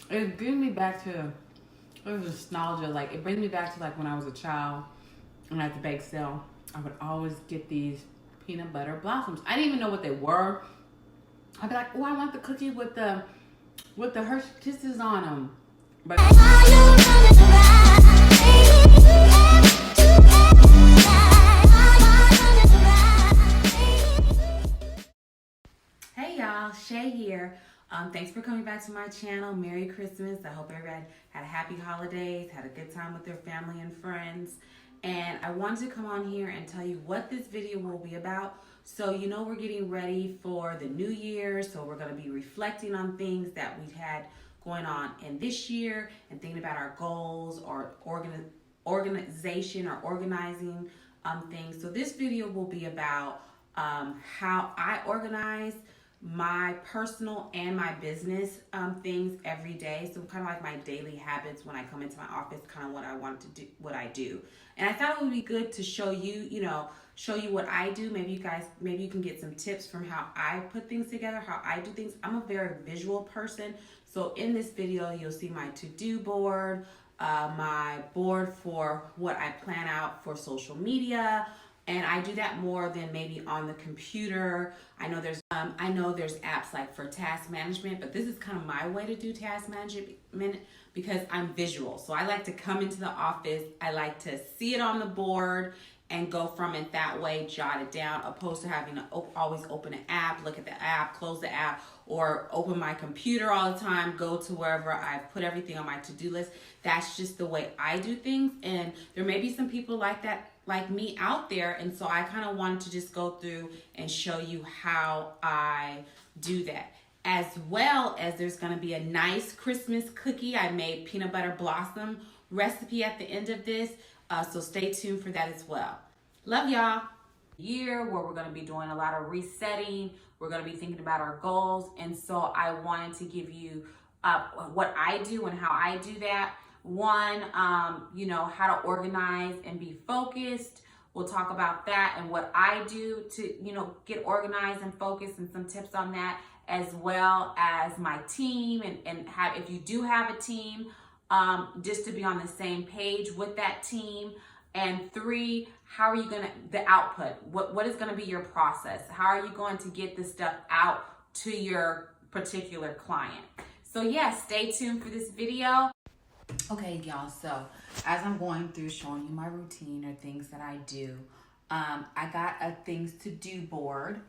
It brings me back to nostalgia. Like, it brings me back to like when I was a child and at the bake sale, I would always get these peanut butter blossoms. I didn't even know what they were. I'd be like, oh, I want the cookie with the Hershey Kisses on them. But hey y'all, Shay here. Thanks for coming back to my channel. Merry Christmas. I hope everybody had a happy holidays, had a good time with their family and friends. And I wanted to come on here and tell you what this video will be about. So you know we're getting ready for the new year, so we're going to be reflecting on things that we've had going on in this year and thinking about our goals or organization or organizing things. So this video will be about how I organize my personal and my business things every day. So kind of like my daily habits when I come into my office, kind of what I want to do, what I do. And I thought it would be good to show you, show you what I do. Maybe you can get some tips from how I put things together, how I do things. I'm a very visual person. So in this video, you'll see my to-do board, my board for what I plan out for social media. And I do that more than maybe on the computer. I know there's apps like for task management, but this is kind of my way to do task management because I'm visual. So I like to come into the office, I like to see it on the board and go from it that way, jot it down, opposed to having to always open an app, look at the app, close the app, or open my computer all the time, go to wherever I put everything on my to-do list. That's just the way I do things. And there may be some people like that, like me out there, and so I kind of wanted to just go through and show you how I do that. As well as there's going to be a nice Christmas cookie. I made peanut butter blossom recipe at the end of this, so stay tuned for that as well. Love y'all. Year where we're going to be doing a lot of resetting. We're going to be thinking about our goals, and so I wanted to give you what I do and how I do that. One, how to organize and be focused. We'll talk about that and what I do to, get organized and focused and some tips on that, as well as my team and have, if you do have a team, just to be on the same page with that team. And three, how are you the output? What is gonna be your process? How are you going to get this stuff out to your particular client? So yeah, stay tuned for this video. Okay, y'all, so as I'm going through showing you my routine or things that I do, I got a things to do board.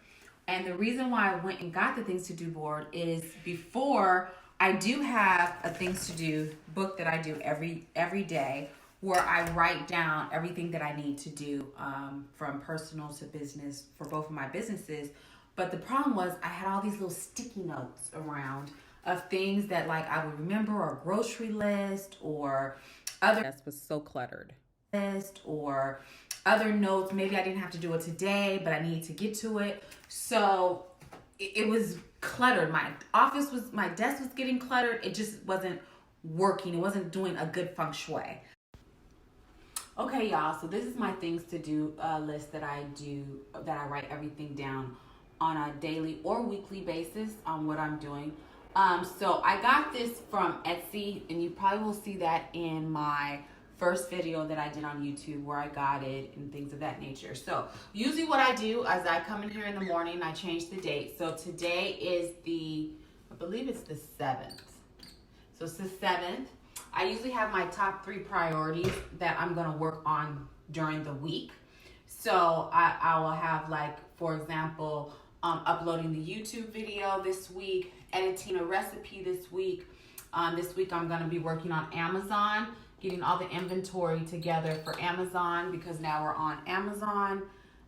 And the reason why I went and got the things to do board is before I do have a things to do book that I do every day where I write down everything that I need to do from personal to business for both of my businesses. But the problem was I had all these little sticky notes around of things that like I would remember, or grocery list or other that was so cluttered list or other notes. Maybe I didn't have to do it today, but I needed to get to it. So it was cluttered. My desk was getting cluttered. It just wasn't working. It wasn't doing a good feng shui. Okay, y'all, so this is my things to do list that I do, that I write everything down on a daily or weekly basis on what I'm doing. So I got this from Etsy, and you probably will see that in my first video that I did on YouTube where I got it and things of that nature. So usually what I do is I come in here in the morning, I change the date. So today is I believe it's the 7th. So it's the 7th. I usually have my top 3 priorities that I'm gonna work on during the week. So I will have, like, for example, uploading the YouTube video this week, editing a recipe this week. This week I'm going to be working on Amazon, getting all the inventory together for Amazon because now we're on Amazon.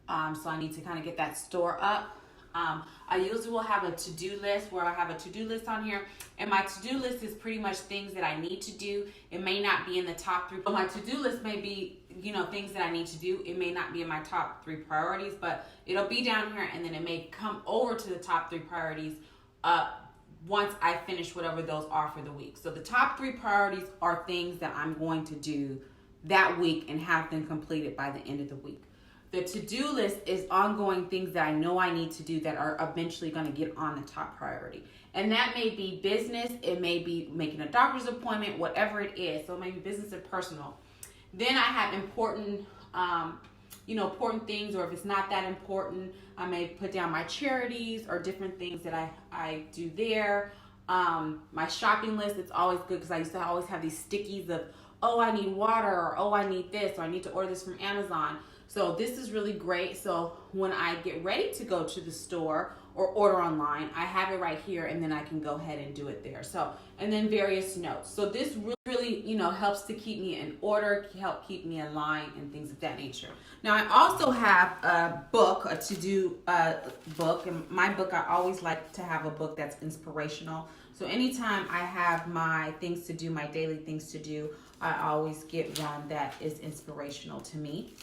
So I need to kind of get that store up. I usually will have a to-do list where I have a to-do list on here, and my to-do list is pretty much things that I need to do. It may not be in the top 3, but my to-do list may be, things that I need to do. It may not be in my top 3 priorities, but it'll be down here, and then it may come over to the top 3 priorities once I finish whatever those are for the week. So the top 3 priorities are things that I'm going to do that week and have them completed by the end of the week. The to-do list is ongoing things that I know I need to do that are eventually going to get on the top priority. And that may be business, it may be making a doctor's appointment, whatever it is. So it may be business and personal. Then I have important, important things, or if it's not that important, I may put down my charities or different things that I do there. My shopping list, it's always good because I used to always have these stickies of, oh, I need water, or oh, I need this, or I need to order this from Amazon. So this is really great. So when I get ready to go to the store or order online, I have it right here, and then I can go ahead and do it there. So, and then various notes. So this really, helps to keep me in order, help keep me in line and things of that nature. Now I also have a book, a to-do book. And my book, I always like to have a book that's inspirational. So anytime I have my things to do, my daily things to do, I always get one that is inspirational to me.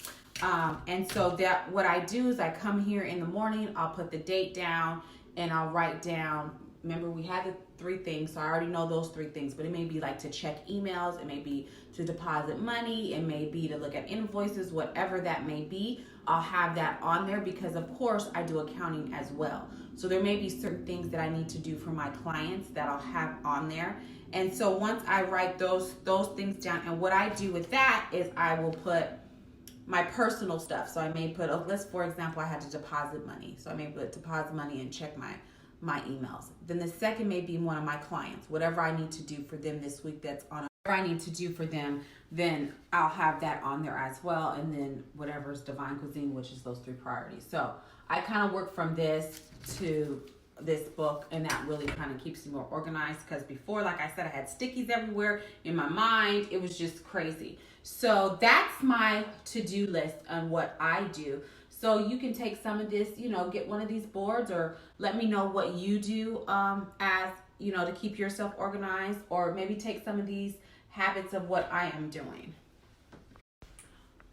And so that what I do is I come here in the morning, I'll put the date down, and I'll write down, remember we had the 3 things, so I already know those 3 things, but it may be like to check emails, it may be to deposit money, it may be to look at invoices, whatever that may be. I'll have that on there because of course I do accounting as well. So there may be certain things that I need to do for my clients that I'll have on there. And so once I write those things down, and what I do with that is I will put my personal stuff. So I may put, for example, I had to deposit money. So I may put deposit money and check my emails. Then the second may be one of my clients, whatever I need to do for them this week whatever I need to do for them, then I'll have that on there as well. And then whatever's Divine Cuisine, which is those 3 priorities. So I kind of work from this to this book, and that really kind of keeps me more organized, because before, like I said, I had stickies everywhere in my mind. It was just crazy. So that's my to-do list on what I do. So you can take some of this, get one of these boards, or let me know what you do as, to keep yourself organized, or maybe take some of these habits of what I am doing.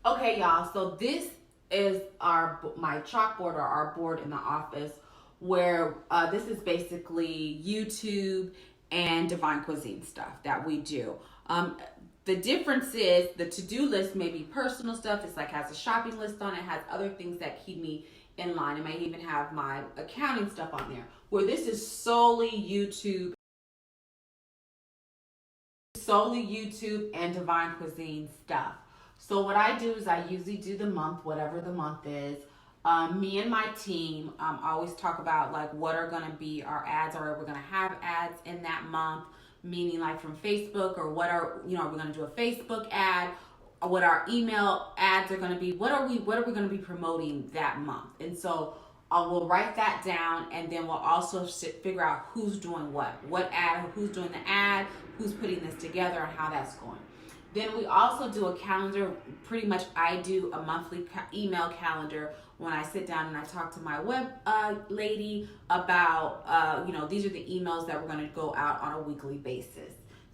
Okay, y'all, so this is my chalkboard, or our board in the office, where this is basically YouTube and Divine Cuisine stuff that we do. The difference is the to-do list may be personal stuff. It's like has a shopping list on it, has other things that keep me in line. It may even have my accounting stuff on there, where this is solely YouTube and Divine Cuisine stuff. So what I do is I usually do the month, whatever the month is. Me and my team always talk about like what are going to be our ads, or we're going to have ads in that month, meaning like from Facebook, or what are we going to do a Facebook ad, or what our email ads are going to be, what are we going to be promoting that month. And so we'll write that down, and then we'll also figure out who's doing what ad, who's doing the ad, who's putting this together, and how that's going. Then we also do a calendar. Pretty much I do a monthly email calendar when I sit down and I talk to my web lady about, these are the emails that we're going to go out on a weekly basis.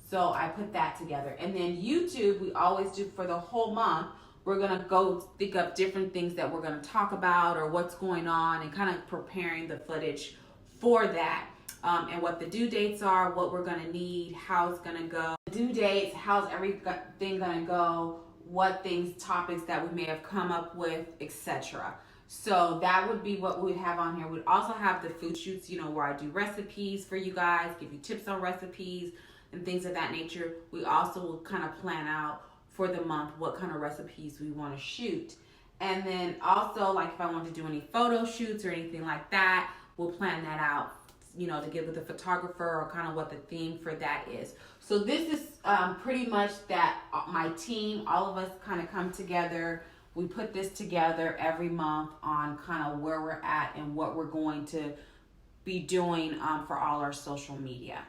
So I put that together. And then YouTube, we always do for the whole month. We're going to go think up different things that we're going to talk about, or what's going on, and kind of preparing the footage for that. And what the due dates are, what we're going to need, how it's going to go. Due dates, how's everything going to go, what topics that we may have come up with, etc. So that would be what we would have on here. We'd also have the food shoots, where I do recipes for you guys, give you tips on recipes and things of that nature. We also will kind of plan out for the month what kind of recipes we want to shoot. And then also, like if I want to do any photo shoots or anything like that, we'll plan that out, to get with the photographer, or kind of what the theme for that is. So this is pretty much that my team, all of us kind of come together. We put this together every month on kind of where we're at and what we're going to be doing for all our social media.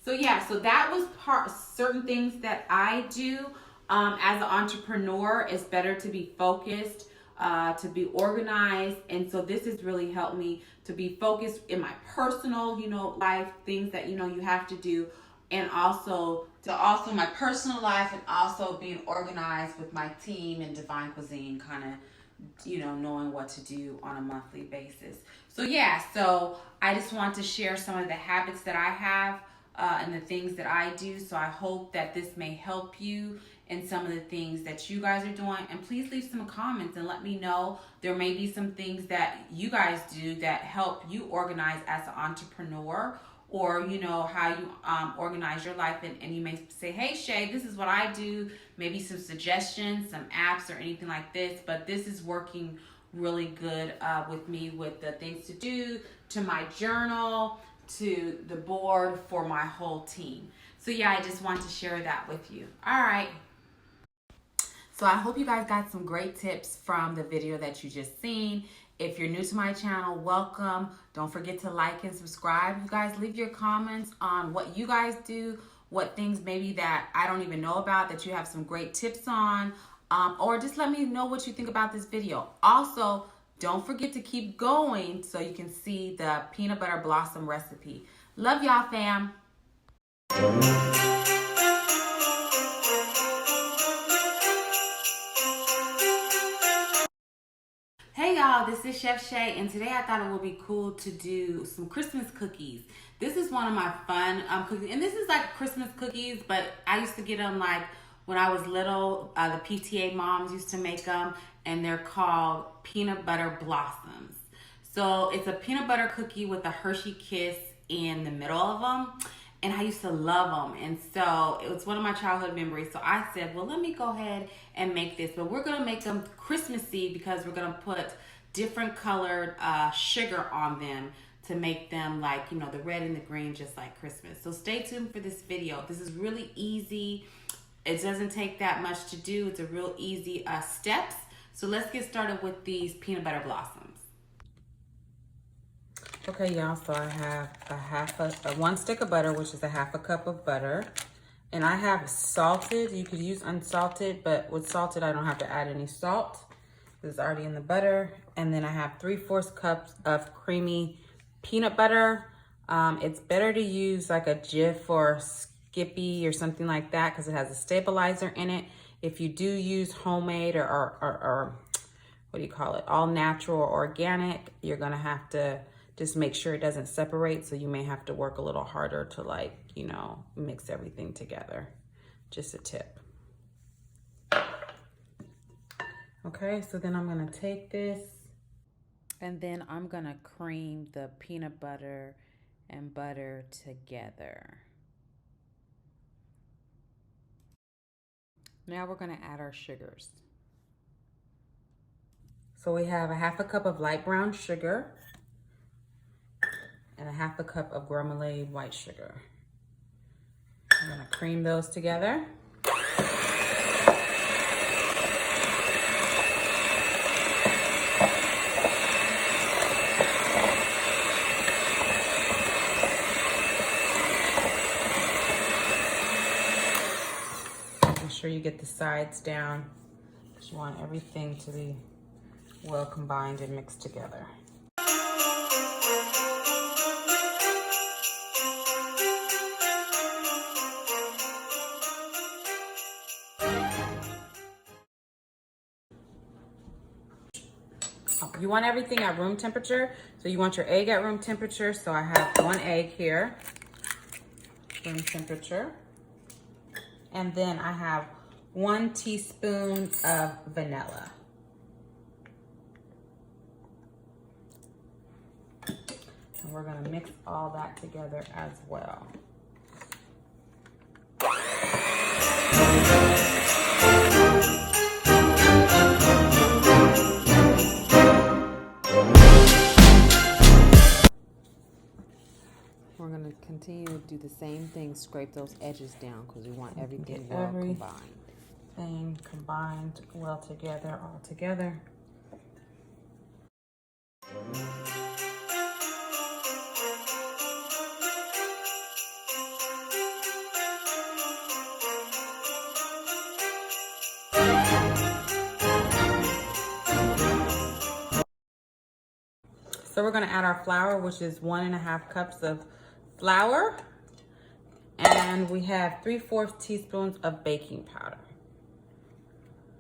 So yeah, so that was certain things that I do. As an entrepreneur, it's better to be focused, to be organized. And so this has really helped me to be focused in my personal, life, things that, you have to do. And also my personal life, and also being organized with my team and Divine Cuisine, kind of, knowing what to do on a monthly basis. So yeah, so I just want to share some of the habits that I have and the things that I do. So I hope that this may help you in some of the things that you guys are doing. And please leave some comments and let me know. There may be some things that you guys do that help you organize as an entrepreneur, or you know how you organize your life, and you may say, hey Shay, this is what I do, maybe some suggestions, some apps or anything like this, but this is working really good with me, with the things to do, to my journal, to the board, for my whole team. So yeah, I just want to share that with you. All right, so I hope you guys got some great tips from the video that you just seen. If you're new to my channel, welcome. Don't forget to like and subscribe. You guys leave your comments on what you guys do, what things maybe that I don't even know about that you have some great tips on, or just let me know what you think about this video. Also, don't forget to keep going so you can see the peanut butter blossom recipe. Love y'all, fam. Hey y'all, this is Chef Shay, and today I thought it would be cool to do some Christmas cookies. This is one of my fun cookies, and this is like Christmas cookies, but I used to get them like when I was little. The PTA moms used to make them, and they're called peanut butter blossoms. So it's a peanut butter cookie with a Hershey Kiss in the middle of them, and I used to love them, and so it was one of my childhood memories. So I said, well, let me go ahead and make this, but we're gonna make them Christmassy because we're gonna put different colored sugar on them to make them like, you know, the red and the green, just like Christmas. So stay tuned for this video. This is really easy. It doesn't take that much to do. It's a real easy steps. So let's get started with these peanut butter blossoms. Okay, y'all, so I have one stick of butter, which is a half a cup of butter. And I have salted. You could use unsalted, but with salted, I don't have to add any salt. This is already in the butter. And then I have 3/4 cups of creamy peanut butter. It's better to use like a Jif or Skippy or something like that because it has a stabilizer in it. If you do use homemade or what do you call it, all natural or organic, you're gonna have to just make sure it doesn't separate. So you may have to work a little harder to, like, you know, mix everything together. Just a tip. Okay, so then I'm gonna take this and then I'm gonna cream the peanut butter and butter together. Now we're gonna add our sugars. So we have a half a cup of light brown sugar and a half a cup of granola white sugar. I'm gonna cream those together. Make sure you get the sides down because you want everything to be well combined and mixed together. You want everything at room temperature, so you want your egg at room temperature. So I have 1 egg here, room temperature. And then I have 1 teaspoon of vanilla. And we're gonna mix all that together as well. We're gonna continue to do the same thing, scrape those edges down because we want everything well combined. Everything combined well together, all together. So we're gonna add our flour, which is 1.5 cups of flour. And we have 3/4 teaspoons of baking powder.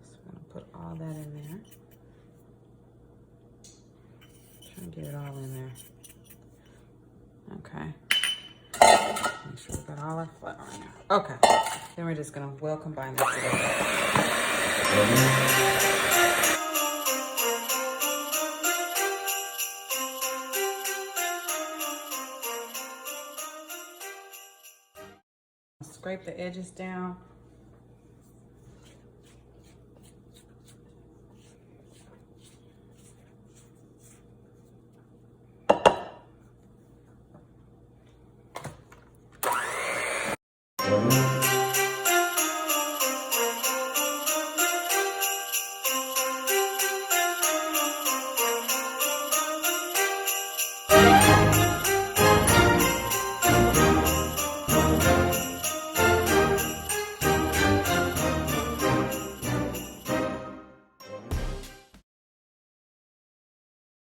So I'm gonna put all that in there. Try and get it all in there. Okay. Make sure we got all our flour in there. Okay, then we're just gonna well combine this together. Scrape the edges down.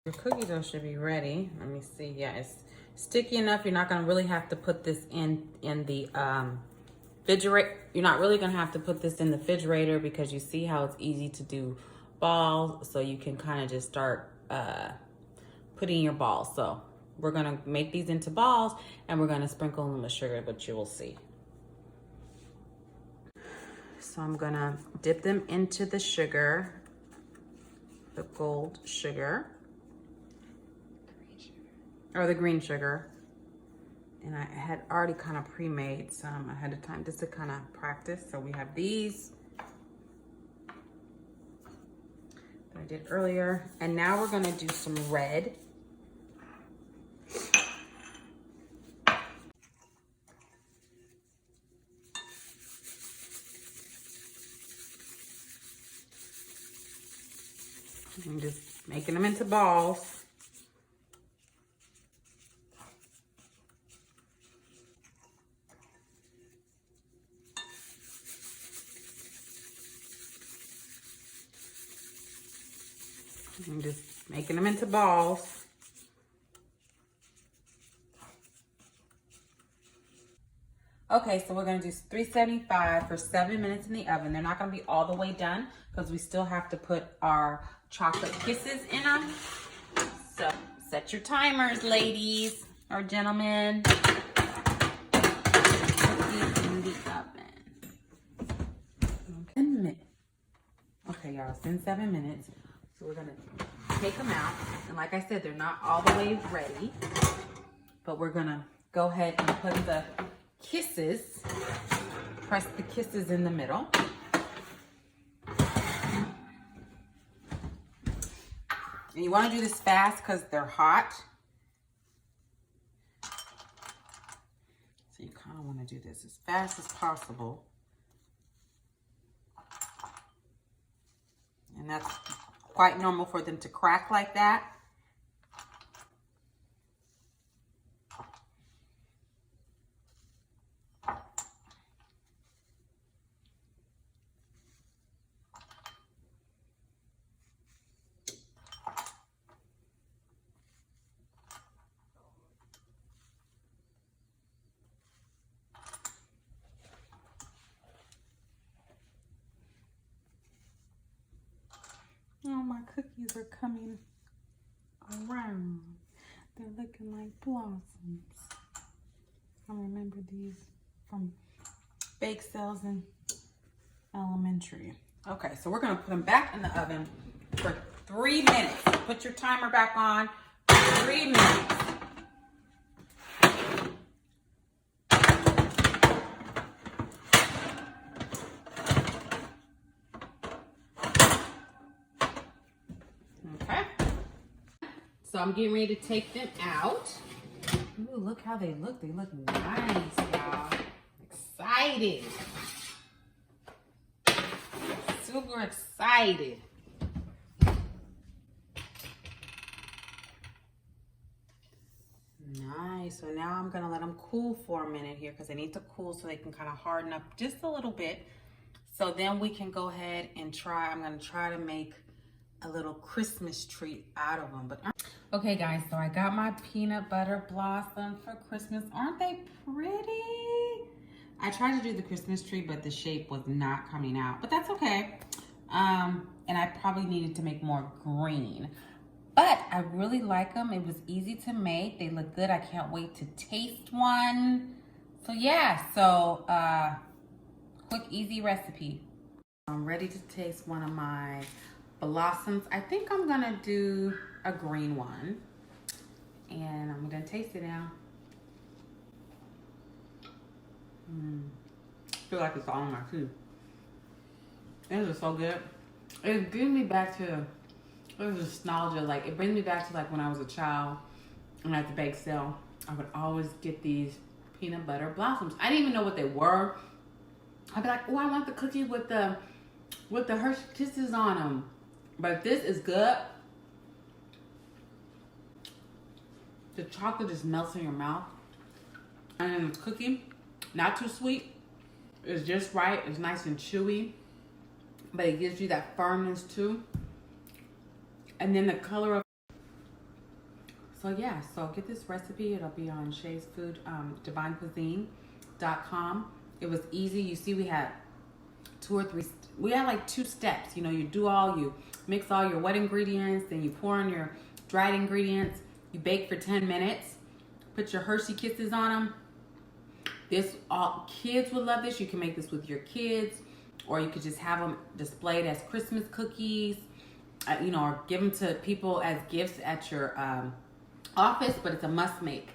Your cookie dough should be ready. Let me see. Yeah, it's sticky enough. You're not gonna really have to put this in the refrigerator. You're not really gonna have to put this in the refrigerator because you see how it's easy to do balls. So you can kind of just start putting your balls. So we're gonna make these into balls and we're gonna sprinkle them with sugar, but you will see. So I'm gonna dip them into the sugar, the gold sugar. Or the green sugar. And I had already kind of pre-made some ahead of time just to kind of practice. So we have these that I did earlier. And now we're gonna do some red. I'm just making them into balls. I'm just making them into balls. Okay, so we're gonna do 375 for 7 minutes in the oven. They're not gonna be all the way done because we still have to put our chocolate kisses in them. So set your timers, ladies or gentlemen. Put these in the oven. Okay, y'all, it's been 7 minutes. So we're gonna take them out. And like I said, they're not all the way ready, but we're gonna go ahead and put the kisses, press the kisses in the middle. And you wanna do this fast because they're hot. So you kinda wanna do this as fast as possible. And that's quite normal for them to crack like that. Oh, my cookies are coming around. They're looking like blossoms. I remember these from bake sales in elementary. Okay, so we're gonna put them back in the oven for 3 minutes. Put your timer back on for 3 minutes. So I'm getting ready to take them out. Ooh, look how they look. They look nice, y'all. Excited. Super excited. Nice. So now I'm gonna let them cool for a minute here because they need to cool so they can kind of harden up just a little bit. So then we can go ahead and try. I'm gonna try to make a little Christmas tree out of them. But okay, guys, so I got my peanut butter blossom for Christmas. Aren't they pretty? I tried to do the Christmas tree, but the shape was not coming out, but that's okay. And I probably needed to make more green, but I really like them. It was easy to make. They look good. I can't wait to taste one. So yeah, so quick, easy recipe. I'm ready to taste one of my blossoms. I think I'm gonna do a green one. And I'm gonna taste it now. I feel like it's all in my teeth. This is so good. It brings me back to, there's nostalgia. Like, it brings me back to like when I was a child and at the bake sale, I would always get these peanut butter blossoms. I didn't even know what they were. I'd be like, oh, I want the cookie with the Hershey Kisses on them. But this is good. The chocolate just melts in your mouth. And then the cookie, not too sweet. It's just right. It's nice and chewy. But it gives you that firmness too. And then the color of... So yeah, so get this recipe. It'll be on Shay's Food, divinecuisine.com. It was easy. You see we had we had like 2 steps. You know, you mix all your wet ingredients, then you pour in your dried ingredients. You bake for 10 minutes. Put your Hershey Kisses on them. Kids would love this. You can make this with your kids, or you could just have them displayed as Christmas cookies, you know, or give them to people as gifts at your office, but it's a must make.